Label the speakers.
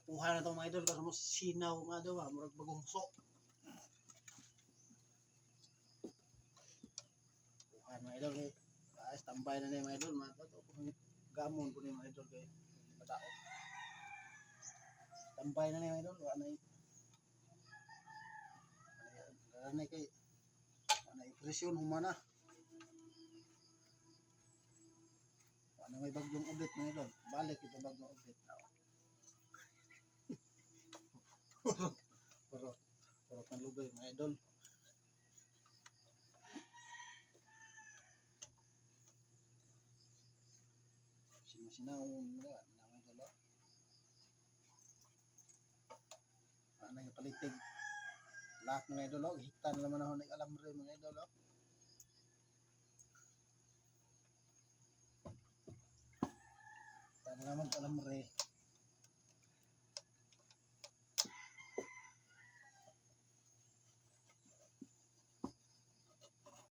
Speaker 1: Tapuhan na ito mga idol. Kasi mo sinaw nga daw ha. Murag bagong sok. Tapuhan mga idol. Standby na na mga idol. Gamon po na mga idol. Matao. Standby na na mga idol. Wala na kay presyon humana. Ano may bagyong ubit mga idol. Balik ito bagyong ubit. Purot ng lubay mga idol. Sinaw mga idol. Ano yung palitig. Lahat mga idol. Hitan naman ako nag-alamre mga idol. Hitan naman alamre.